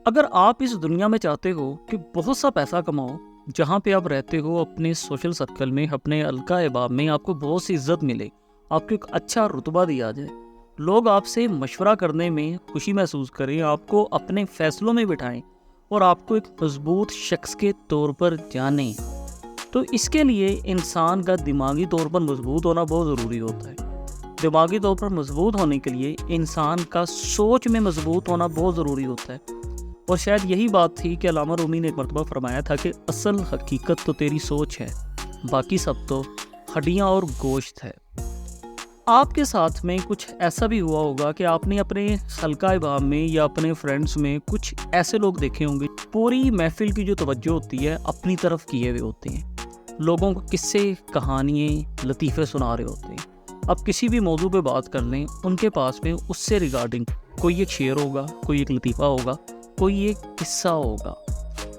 اگر آپ اس دنیا میں چاہتے ہو کہ بہت سا پیسہ کماؤ، جہاں پہ آپ رہتے ہو اپنے سوشل سرکل میں، اپنے حلقہ احباب میں آپ کو بہت سی عزت ملے، آپ کو ایک اچھا رتبہ دیا جائے، لوگ آپ سے مشورہ کرنے میں خوشی محسوس کریں، آپ کو اپنے فیصلوں میں بٹھائیں اور آپ کو ایک مضبوط شخص کے طور پر جانیں، تو اس کے لیے انسان کا دماغی طور پر مضبوط ہونا بہت ضروری ہوتا ہے۔ دماغی طور پر مضبوط ہونے کے لیے انسان کا سوچ میں مضبوط ہونا بہت ضروری ہوتا ہے، اور شاید یہی بات تھی کہ علامہ رومی نے ایک مرتبہ فرمایا تھا کہ اصل حقیقت تو تیری سوچ ہے، باقی سب تو ہڈیاں اور گوشت ہے۔ آپ کے ساتھ میں کچھ ایسا بھی ہوا ہوگا کہ آپ نے اپنے حلقہ احباب میں یا اپنے فرینڈز میں کچھ ایسے لوگ دیکھے ہوں گے، پوری محفل کی جو توجہ ہوتی ہے اپنی طرف کیے ہوئے ہوتے ہیں، لوگوں کو قصے، کہانیاں، لطیفے سنا رہے ہوتے ہیں۔ اب کسی بھی موضوع پہ بات کر لیں، ان کے پاس میں اس سے ریگارڈنگ کوئی ایک شعر ہوگا، کوئی ایک لطیفہ ہوگا، کوئی ایک قصہ ہوگا۔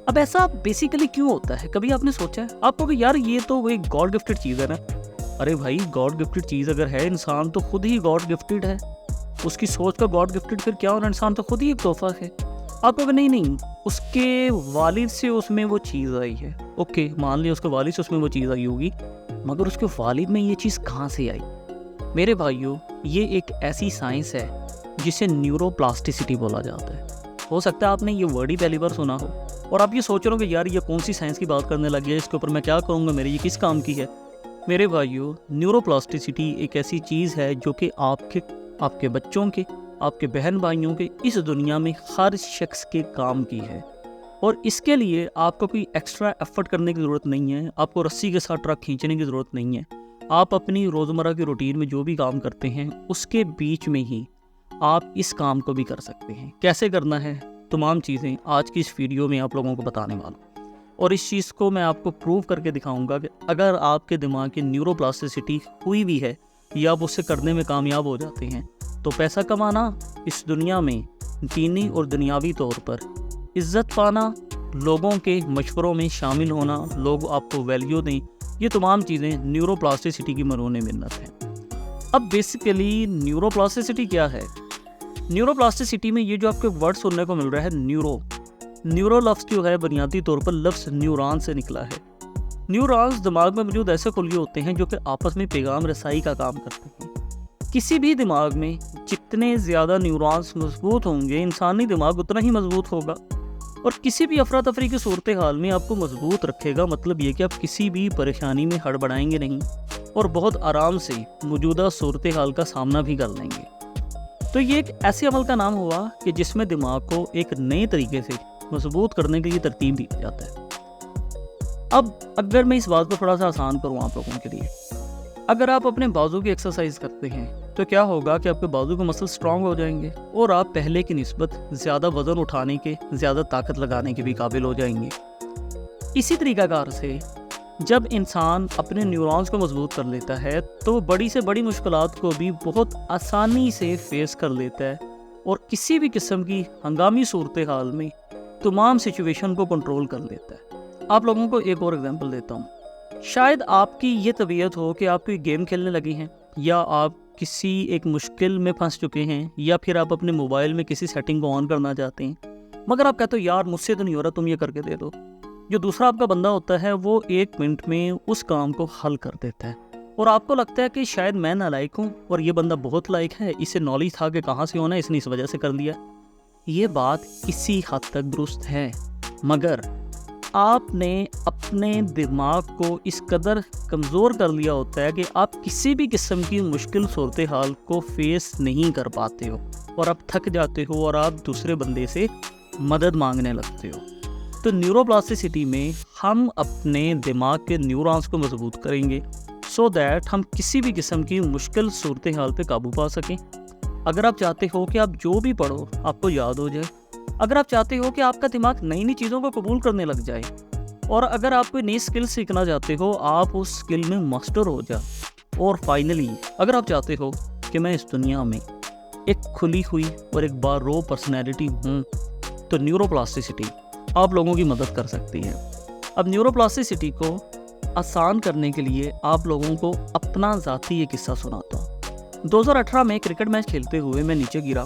اب ایسا بیسیکلی کیوں ہوتا ہے؟ کبھی آپ نے سوچا ہے؟ آپ کو کہ یار یہ تو ایک گاڈ گفٹڈ چیز ہے نا۔ ارے بھائی، گاڈ گفٹڈ چیز اگر ہے، انسان تو خود ہی گاڈ گفٹڈ ہے، اس کی سوچ کا گاڈ گفٹڈ پھر کیا ہونا، انسان تو خود ہی ایک تحفہ ہے۔ آپ کو کہ نہیں، اس کے والد سے اس میں وہ چیز آئی ہے، اوکے مان لیا اس کے والد سے اس میں وہ چیز آئی ہوگی، مگر اس کے والد میں یہ چیز کہاں سے آئی؟ میرے بھائیوں، یہ ایک ایسی سائنس ہے جسے نیورو پلاسٹیسٹی بولا جاتا ہے۔ ہو سکتا ہے آپ نے یہ ورڈ ہی پہلی بار سنا ہو اور آپ یہ سوچ رہے ہو کہ یار یہ کون سی سائنس کی بات کرنے لگی ہے، اس کے اوپر میں کیا کروں گا، میرے یہ کس کام کی ہے؟ میرے بھائیوں، نیورو پلاسٹیسٹی ایک ایسی چیز ہے جو کہ آپ کے بچوں کے، آپ کے بہن بھائیوں کے، اس دنیا میں ہر شخص کے کام کی ہے، اور اس کے لیے آپ کو کوئی ایکسٹرا ایفرٹ کرنے کی ضرورت نہیں ہے، آپ کو رسی کے ساتھ ٹرک کھینچنے کی ضرورت نہیں ہے۔ آپ اپنی روزمرہ کی روٹین میں جو بھی کام کرتے ہیں اس کے بیچ میں ہی آپ اس کام کو بھی کر سکتے ہیں۔ کیسے کرنا ہے؟ تمام چیزیں آج کی اس ویڈیو میں آپ لوگوں کو بتانے والا ہوں، اور اس چیز کو میں آپ کو پروو کر کے دکھاؤں گا کہ اگر آپ کے دماغ کی نیورو پلاسٹیسٹی ہوئی بھی ہے یا آپ اسے کرنے میں کامیاب ہو جاتے ہیں، تو پیسہ کمانا اس دنیا میں، دینی اور دنیاوی طور پر عزت پانا، لوگوں کے مشوروں میں شامل ہونا، لوگ آپ کو ویلیو دیں، یہ تمام چیزیں نیورو پلاسٹیسٹی کی مرہون منت ہیں۔ اب بیسیکلی نیورو پلاسٹیسٹی کیا ہے؟ نیورو پلاسٹیسٹی میں یہ جو آپ کو ورڈ سننے کو مل رہا ہے، نیورو لفظ جو ہے بنیادی طور پر لفظ نیوران سے نکلا ہے۔ نیورانز دماغ میں موجود ایسے خلیے ہوتے ہیں جو کہ آپس میں پیغام رسائی کا کام کرتے ہیں۔ کسی بھی دماغ میں جتنے زیادہ نیورانز مضبوط ہوں گے، انسانی دماغ اتنا ہی مضبوط ہوگا، اور کسی بھی افراتفری کی صورتحال میں آپ کو مضبوط رکھے گا۔ مطلب یہ کہ آپ کسی بھی پریشانی میں ہڑبڑائیں گے نہیں اور بہت آرام سے موجودہ صورتحال کا سامنا بھی کر لیں گے۔ تو یہ ایک ایسے عمل کا نام ہوا کہ جس میں دماغ کو ایک نئے طریقے سے مضبوط کرنے کے لیے ترتیب دیا جاتا ہے۔ اب اگر میں اس بات کو تھوڑا سا آسان کروں آپ لوگوں کے لیے، اگر آپ اپنے بازو کی ایکسرسائز کرتے ہیں تو کیا ہوگا کہ آپ کے بازو کے مسل سٹرونگ ہو جائیں گے، اور آپ پہلے کی نسبت زیادہ وزن اٹھانے کے، زیادہ طاقت لگانے کے بھی قابل ہو جائیں گے۔ اسی طریقہ کار سے جب انسان اپنے نیورونز کو مضبوط کر لیتا ہے تو وہ بڑی سے بڑی مشکلات کو بھی بہت آسانی سے فیس کر لیتا ہے، اور کسی بھی قسم کی ہنگامی صورتحال میں تمام سچویشن کو کنٹرول کر لیتا ہے۔ آپ لوگوں کو ایک اور ایگزامپل دیتا ہوں۔ شاید آپ کی یہ طبیعت ہو کہ آپ کوئی گیم کھیلنے لگی ہیں، یا آپ کسی ایک مشکل میں پھنس چکے ہیں، یا پھر آپ اپنے موبائل میں کسی سیٹنگ کو آن کرنا چاہتے ہیں، مگر آپ کہتے ہو یار مجھ سے تو نہیں ہو رہا، تم یہ کر کے دے دو۔ جو دوسرا آپ کا بندہ ہوتا ہے وہ 1 منٹ میں اس کام کو حل کر دیتا ہے، اور آپ کو لگتا ہے کہ شاید میں نالائق ہوں اور یہ بندہ بہت لائق ہے، اسے نالج تھا کہ کہاں سے ہونا ہے، اس نے اس وجہ سے کر لیا۔ یہ بات کسی حد تک درست ہے، مگر آپ نے اپنے دماغ کو اس قدر کمزور کر لیا ہوتا ہے کہ آپ کسی بھی قسم کی مشکل صورتحال کو فیس نہیں کر پاتے ہو، اور آپ تھک جاتے ہو اور آپ دوسرے بندے سے مدد مانگنے لگتے ہو۔ تو نیورو پلاسٹیسٹی میں ہم اپنے دماغ کے نیورونز کو مضبوط کریں گے سو دیٹ ہم کسی بھی قسم کی مشکل صورتحال پہ قابو پا سکیں۔ اگر آپ چاہتے ہو کہ آپ جو بھی پڑھو آپ کو یاد ہو جائے، اگر آپ چاہتے ہو کہ آپ کا دماغ نئی نئی چیزوں کو قبول کرنے لگ جائے، اور اگر آپ کوئی نئی سکل سیکھنا چاہتے ہو آپ اس سکل میں ماسٹر ہو جائے، اور فائنلی اگر آپ چاہتے ہو کہ میں اس دنیا میں ایک کھلی ہوئی اور ایک بارو پرسنالٹی ہوں، تو نیورو پلاسٹیسٹی آپ لوگوں کی مدد کر سکتی ہے۔ اب نیورو پلاسٹیسٹی کو آسان کرنے کے لیے آپ لوگوں کو اپنا ذاتی یہ قصہ سناتا ہوں۔ 2018 میں کرکٹ میچ کھیلتے ہوئے میں نیچے گرا،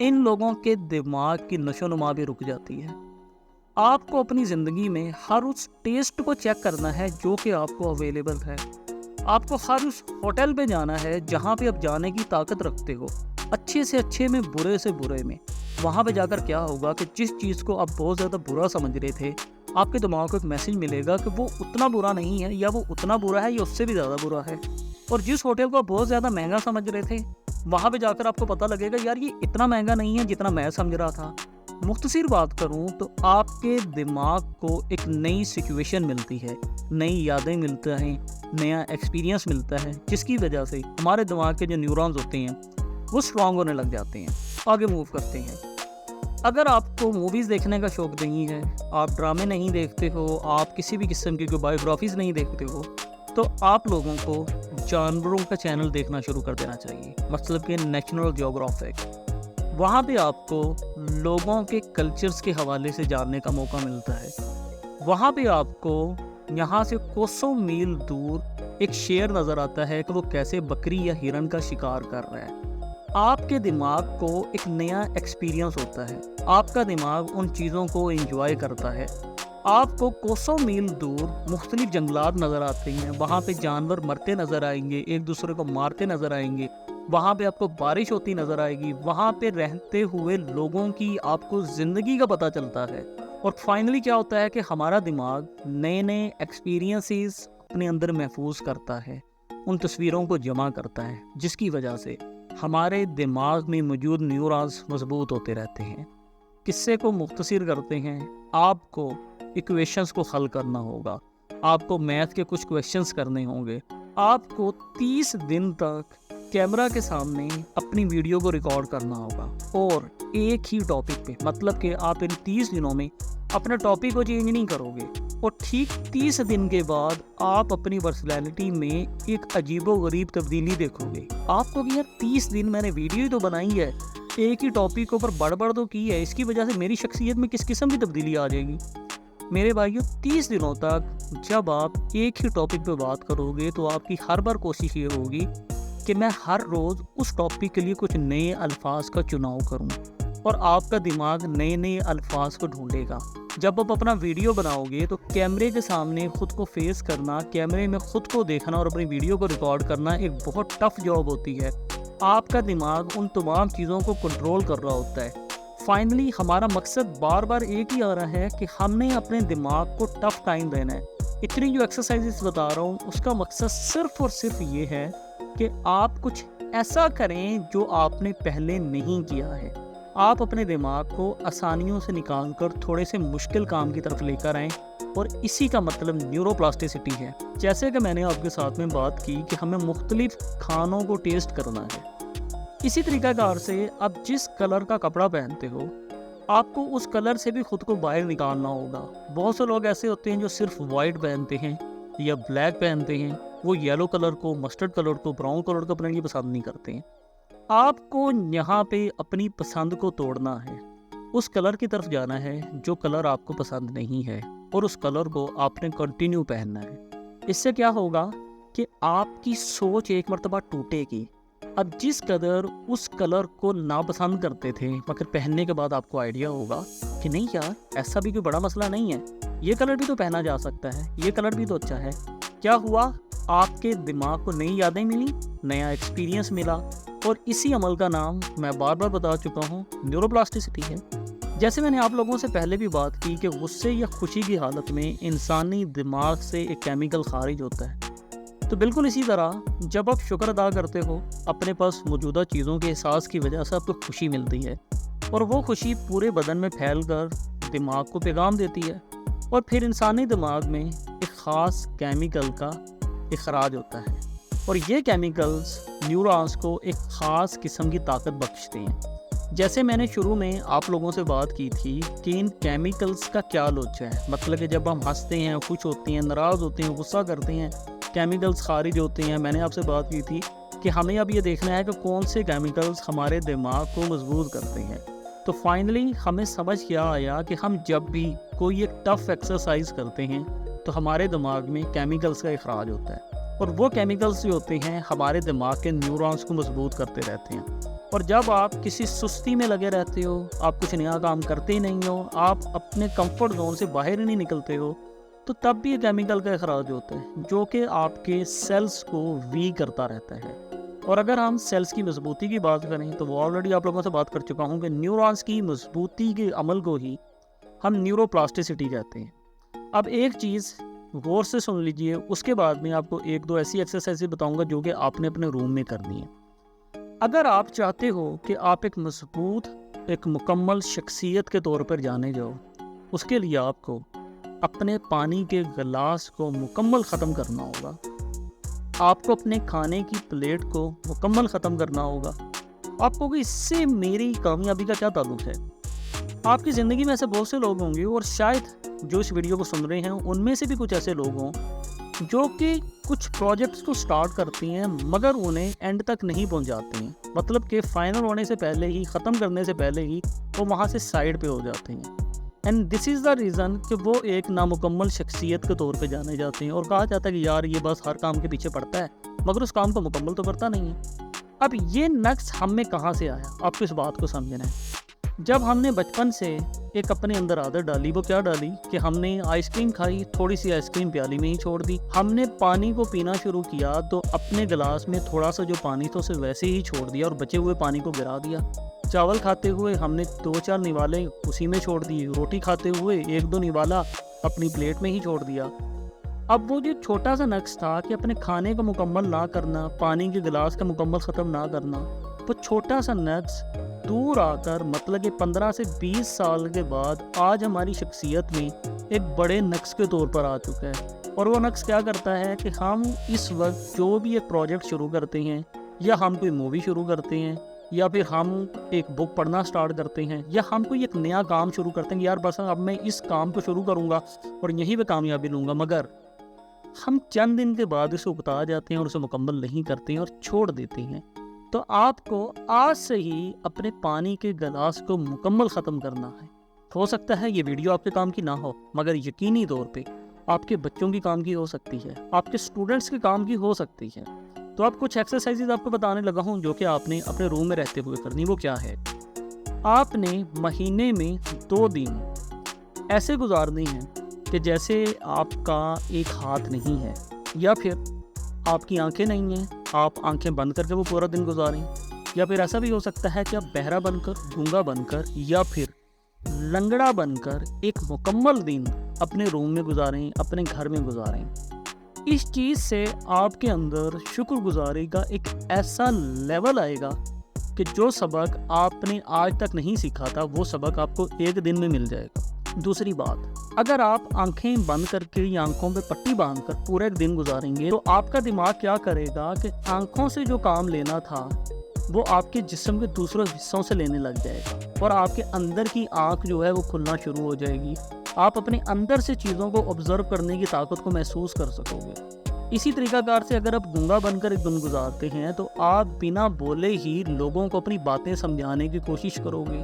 ان لوگوں کے دماغ کی نشو نما بھی رک جاتی ہے۔ آپ کو اپنی زندگی میں ہر اس ٹیسٹ کو چیک کرنا ہے جو کہ آپ کو اویلیبل ہے۔ آپ کو ہر اس ہوٹل پہ جانا ہے جہاں پہ آپ جانے کی طاقت رکھتے ہو، اچھے سے اچھے میں، برے سے برے میں۔ وہاں پہ جا کر کیا ہوگا کہ جس چیز کو آپ بہت زیادہ برا سمجھ رہے تھے، آپ کے دماغ کو ایک میسج ملے گا کہ وہ اتنا برا نہیں ہے، یا وہ اتنا برا ہے یا اس سے بھی زیادہ برا ہے۔ اور جس ہوٹل کو آپ بہت زیادہ مہنگا سمجھ رہے تھے، وہاں پہ جا کر آپ کو پتہ لگے گا یار یہ اتنا مہنگا نہیں ہے جتنا میں سمجھ رہا تھا۔ مختصر بات کروں تو آپ کے دماغ کو ایک نئی سچویشن ملتی ہے، نئی یادیں ملتا ہیں، نیا ایکسپیرینس ملتا ہے، جس کی وجہ سے ہمارے دماغ کے جو نیورونز ہوتے ہیں وہ اسٹرانگ ہونے لگ جاتے ہیں، آگے موو کرتے ہیں۔ اگر آپ کو موویز دیکھنے کا شوق نہیں ہے، آپ ڈرامے نہیں دیکھتے ہو، آپ کسی بھی قسم کی کوئی بایوگرافیز نہیں دیکھتے ہو، تو آپ لوگوں کو جانوروں کا چینل دیکھنا شروع کر دینا چاہیے، مطلب کہ نیشنل جیوگرافک۔ وہاں پہ آپ کو لوگوں کے کلچرز کے حوالے سے جاننے کا موقع ملتا ہے۔ وہاں پہ آپ کو یہاں سے کوسوں میل دور ایک شیر نظر آتا ہے کہ وہ کیسے بکری یا ہرن کا شکار کر رہا ہے۔ آپ کے دماغ کو ایک نیا ایکسپیرینس ہوتا ہے، آپ کا دماغ ان چیزوں کو انجوائے کرتا ہے۔ آپ کو کوسوں میل دور مختلف جنگلات نظر آتے ہیں، وہاں پہ جانور مرتے نظر آئیں گے، ایک دوسرے کو مارتے نظر آئیں گے، وہاں پہ آپ کو بارش ہوتی نظر آئے گی، وہاں پہ رہتے ہوئے لوگوں کی آپ کو زندگی کا پتہ چلتا ہے۔ اور فائنلی کیا ہوتا ہے کہ ہمارا دماغ نئے نئے ایکسپیرینسز اپنے اندر محفوظ کرتا ہے، ان تصویروں کو جمع کرتا ہے، جس کی وجہ سے ہمارے دماغ میں موجود نیورونز مضبوط ہوتے رہتے ہیں۔ قصے کو مختصر کرتے ہیں، آپ کو ایکویشنز کو حل کرنا ہوگا، آپ کو میتھ کے کچھ کویشچنز کرنے ہوں گے، آپ کو 30 دن تک کیمرہ کے سامنے اپنی ویڈیو کو ریکارڈ کرنا ہوگا، اور ایک ہی ٹاپک پہ، مطلب کہ آپ ان 30 دنوں میں اپنے ٹاپک کو چینج نہیں کرو گے، اور ٹھیک 30 دن کے بعد آپ اپنی پرسنالٹی میں ایک عجیب و غریب تبدیلی دیکھو گے۔ آپ کو کہ یار 30 دن میں نے ویڈیو ہی تو بنائی ہے، ایک ہی ٹاپک کے اوپر بڑبڑ تو کی ہے، اس کی وجہ سے میری شخصیت میں کس قسم کی تبدیلی آ جائے گی۔ میرے بھائیو، 30 دنوں تک جب آپ ایک ہی ٹاپک پہ بات کرو گے تو آپ کی ہر بار کوشش یہ ہوگی کہ میں ہر روز اس ٹاپک کے لیے کچھ نئے الفاظ کا چناؤ کروں، اور آپ کا دماغ نئے نئے الفاظ کو ڈھونڈے گا۔ جب آپ اپنا ویڈیو بناؤ گے تو کیمرے کے سامنے خود کو فیس کرنا، کیمرے میں خود کو دیکھنا اور اپنی ویڈیو کو ریکارڈ کرنا ایک بہت ٹف جاب ہوتی ہے۔ آپ کا دماغ ان تمام چیزوں کو کنٹرول کر رہا ہوتا ہے۔ فائنلی ہمارا مقصد بار بار ایک ہی آ رہا ہے کہ ہم نے اپنے دماغ کو ٹف ٹائم دینا ہے۔ اتنی جو ایکسرسائزز بتا رہا ہوں اس کا مقصد صرف اور صرف یہ ہے کہ آپ کچھ ایسا کریں جو آپ نے پہلے نہیں کیا ہے۔ آپ اپنے دماغ کو آسانیوں سے نکال کر تھوڑے سے مشکل کام کی طرف لے کر آئیں، اور اسی کا مطلب نیورو پلاسٹیسٹی ہے۔ جیسے کہ میں نے آپ کے ساتھ میں بات کی کہ ہمیں مختلف کھانوں کو ٹیسٹ کرنا ہے، اسی طریقہ کار سے آپ جس کلر کا کپڑا پہنتے ہو، آپ کو اس کلر سے بھی خود کو باہر نکالنا ہوگا۔ بہت سے لوگ ایسے ہوتے ہیں جو صرف وائٹ پہنتے ہیں یا بلیک پہنتے ہیں، وہ یلو کلر کو، مسٹرڈ کلر کو، براؤن کلر کو اپنے لیے پسند نہیں کرتے ہیں۔ آپ کو یہاں پہ اپنی پسند کو توڑنا ہے، اس کلر کی طرف جانا ہے جو کلر آپ کو پسند نہیں ہے، اور اس کلر کو آپ نے کنٹینیو پہننا ہے۔ اس سے کیا ہوگا کہ آپ کی سوچ ایک مرتبہ ٹوٹے گی۔ اب جس قدر اس کلر کو ناپسند کرتے تھے، مگر پہننے کے بعد آپ کو آئیڈیا ہوگا کہ نہیں یار، ایسا بھی کوئی بڑا مسئلہ نہیں ہے، یہ کلر بھی تو پہنا جا سکتا ہے، یہ کلر بھی تو اچھا ہے۔ کیا ہوا؟ آپ کے دماغ کو نئی یادیں ملی، نیا ایکسپیرینس ملا، اور اسی عمل کا نام میں بار بار بتا چکا ہوں، نیورو پلاسٹیسٹی ہے۔ جیسے میں نے آپ لوگوں سے پہلے بھی بات کی کہ غصے یا خوشی کی حالت میں انسانی دماغ سے ایک کیمیکل خارج ہوتا ہے، تو بالکل اسی طرح جب آپ شکر ادا کرتے ہو، اپنے پاس موجودہ چیزوں کے احساس کی وجہ سے آپ کو خوشی ملتی ہے، اور وہ خوشی پورے بدن میں پھیل کر دماغ کو پیغام دیتی ہے، اور پھر انسانی دماغ میں ایک خاص کیمیکل کا اخراج ہوتا ہے، اور یہ کیمیکلز نیورونز کو ایک خاص قسم کی طاقت بخشتے ہیں۔ جیسے میں نے شروع میں آپ لوگوں سے بات کی تھی کہ ان کیمیکلز کا کیا لوچا ہے، مطلب کہ جب ہم ہنستے ہیں، خوش ہوتے ہیں، ناراض ہوتے ہیں، غصہ کرتے ہیں، کیمیکلز خارج ہوتے ہیں۔ میں نے آپ سے بات کی تھی کہ ہمیں اب یہ دیکھنا ہے کہ کون سے کیمیکلز ہمارے دماغ کو مضبوط کرتے ہیں۔ تو فائنلی ہمیں سمجھ کیا آیا کہ ہم جب بھی کوئی ایک ٹف ایکسرسائز کرتے ہیں تو ہمارے دماغ میں کیمیکلز کا اخراج ہوتا ہے، اور وہ کیمیکلز جو ہوتے ہیں ہمارے دماغ کے نیورونز کو مضبوط کرتے رہتے ہیں۔ اور جب آپ کسی سستی میں لگے رہتے ہو، آپ کچھ نیا کام کرتے ہی نہیں ہو، آپ اپنے کمفرٹ زون سے باہر ہی نہیں نکلتے ہو، تو تب بھی یہ کیمیکل کا اخراج ہوتا ہے جو کہ آپ کے سیلز کو ویک کرتا رہتا ہے۔ اور اگر ہم سیلز کی مضبوطی کی بات کریں تو وہ آلریڈی آپ لوگوں سے بات کر چکا ہوں کہ نیورونز کی مضبوطی کے عمل کو ہی ہم نیورو پلاسٹیسٹی کہتے ہیں۔ اب ایک چیز غور سے سن لیجئے، اس کے بعد میں آپ کو ایک دو ایسی ایکسرسائز بتاؤں گا جو کہ آپ نے اپنے روم میں کرنی ہے۔ اگر آپ چاہتے ہو کہ آپ ایک مضبوط، ایک مکمل شخصیت کے طور پر جانے جاؤ، اس کے لیے آپ کو اپنے پانی کے گلاس کو مکمل ختم کرنا ہوگا، آپ کو اپنے کھانے کی پلیٹ کو مکمل ختم کرنا ہوگا۔ آپ کو کہ اس سے میری کامیابی کا کیا تعلق ہے؟ آپ کی زندگی میں ایسے بہت سے لوگ ہوں گے، اور شاید جو اس ویڈیو کو سن رہے ہیں ان میں سے بھی کچھ ایسے لوگ ہوں جو کہ کچھ پروجیکٹس کو سٹارٹ کرتی ہیں مگر انہیں اینڈ تک نہیں پہنچاتے ہیں، مطلب کہ فائنل ہونے سے پہلے ہی، ختم کرنے سے پہلے ہی وہ وہاں سے سائڈ پہ ہو جاتے ہیں۔ And this is the reason کہ وہ ایک نامکمل شخصیت کے طور پہ جانے جاتے ہیں، اور کہا جاتا ہے کہ یار یہ بس ہر کام کے پیچھے پڑتا ہے مگر اس کام کو مکمل تو کرتا نہیں ہے۔ اب یہ نقص ہم میں کہاں سے آیا، آپ کو اس بات کو سمجھنا ہے۔ جب ہم نے بچپن سے ایک اپنے اندر عادت ڈالی، وہ کیا ڈالی کہ ہم نے آئس کریم کھائی، تھوڑی سی آئس کریم پیالی میں ہی چھوڑ دی۔ ہم نے پانی کو پینا شروع کیا تو اپنے گلاس میں تھوڑا سا جو پانی تھا اسے ویسے ہی چھوڑ دیا اور بچے ہوئے پانی کو گرا دیا۔ چاول کھاتے ہوئے ہم نے 2-4 نوالے اسی میں چھوڑ دیے، روٹی کھاتے ہوئے 1-2 نوالا اپنی پلیٹ میں ہی چھوڑ دیا۔ اب وہ جو چھوٹا سا نقص تھا کہ اپنے کھانے کو مکمل نہ کرنا، پانی کے گلاس کا مکمل ختم نہ کرنا، وہ چھوٹا سا نقص دور آ کر مطلب کہ 15 سے 20 سال کے بعد آج ہماری شخصیت میں ایک بڑے نقص کے طور پر آ چکا ہے۔ اور وہ نقص کیا کرتا ہے کہ ہم اس وقت جو بھی ایک پروجیکٹ شروع کرتے ہیں، یا ہم کوئی مووی شروع کرتے ہیں، یا پھر ہم ایک بک پڑھنا سٹارٹ کرتے ہیں، یا ہم کوئی ایک نیا کام شروع کرتے ہیں کہ یار بس اب میں اس کام کو شروع کروں گا اور یہیں پہ کامیابی لوں گا، مگر ہم چند دن کے بعد اسے اکتا جاتے ہیں اور اسے مکمل نہیں کرتے ہیں اور چھوڑ دیتے ہیں۔ تو آپ کو آج سے ہی اپنے پانی کے گلاس کو مکمل ختم کرنا ہے۔ ہو سکتا ہے یہ ویڈیو آپ کے کام کی نہ ہو، مگر یقینی طور پہ آپ کے بچوں کی کام کی ہو سکتی ہے، آپ کے سٹوڈنٹس کے کام کی ہو سکتی ہے۔ تو اب کچھ ایکسرسائزز آپ کو بتانے لگا ہوں جو کہ آپ نے اپنے روم میں رہتے ہوئے کرنی۔ وہ کیا ہے؟ آپ نے مہینے میں 2 دن ایسے گزارنے ہیں کہ جیسے آپ کا ایک ہاتھ نہیں ہے، یا پھر آپ کی آنکھیں نہیں ہیں، آپ آنکھیں بند کر کے وہ پورا دن گزاریں، یا پھر ایسا بھی ہو سکتا ہے کہ آپ بہرا بن کر، گونگا بن کر، یا پھر لنگڑا بن کر ایک مکمل دن اپنے روم میں گزاریں، اپنے گھر میں گزاریں۔ اس چیز سے آپ کے اندر شکر گزاری کا ایک ایسا لیول آئے گا کہ جو سبق آپ نے آج تک نہیں سیکھا تھا وہ سبق آپ کو ایک دن میں مل جائے گا۔ دوسری بات، اگر آپ آنکھیں بند کر کے یا آنکھوں پہ پٹی باندھ کر پورا ایک دن گزاریں گے تو آپ کا دماغ کیا کرے گا کہ آنکھوں سے جو کام لینا تھا وہ آپ کے جسم کے دوسرے حصوں سے لینے لگ جائے گا، اور آپ کے اندر کی آنکھ جو ہے وہ کھلنا شروع ہو جائے گی۔ آپ اپنے اندر سے چیزوں کو آبزرو کرنے کی طاقت کو محسوس کر سکو گے۔ اسی طریقہ کار سے اگر آپ گونگا بن کر ایک دن گزارتے ہیں تو آپ بنا بولے ہی لوگوں کو اپنی باتیں سمجھانے کی کوشش کرو گے۔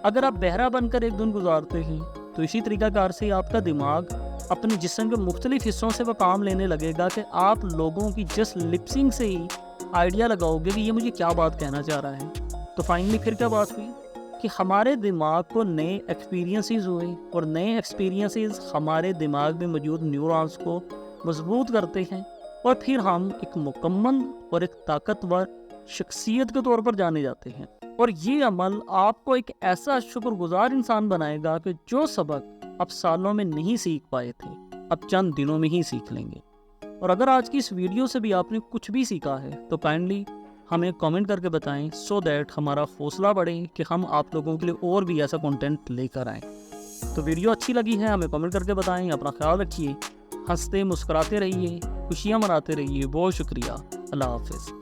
اگر آپ بہرا بن کر ایک دن گزارتے ہیں تو اسی طریقہ کار سے آپ کا دماغ اپنے جسم کے مختلف حصوں سے وہ کام لینے لگے گا کہ آپ لوگوں کی جسٹ لپسنگ سے ہی آئیڈیا لگاؤ گے کہ یہ مجھے کیا بات کہنا چاہ رہا ہے۔ تو فائنلی پھر کیا بات ہوئی کہ ہمارے دماغ کو نئے ایکسپیرینسز ہوئے، اور نئے ایکسپیرینسز ہمارے دماغ میں موجود نیورونز کو مضبوط کرتے ہیں، اور پھر ہم ایک مکمل اور ایک طاقتور شخصیت کے طور پر جانے جاتے ہیں۔ اور یہ عمل آپ کو ایک ایسا شکر گزار انسان بنائے گا کہ جو سبق اب سالوں میں نہیں سیکھ پائے تھے اب چند دنوں میں ہی سیکھ لیں گے۔ اور اگر آج کی اس ویڈیو سے بھی آپ نے کچھ بھی سیکھا ہے تو کائنڈلی ہمیں کامنٹ کر کے بتائیں، سو دیٹ ہمارا حوصلہ بڑھے کہ ہم آپ لوگوں کے لیے اور بھی ایسا کنٹینٹ لے کر آئیں۔ تو ویڈیو اچھی لگی ہے ہمیں کامنٹ کر کے بتائیں۔ اپنا خیال رکھیے، ہنستے مسکراتے رہیے، خوشیاں مناتے رہیے۔ بہت شکریہ، اللہ حافظ۔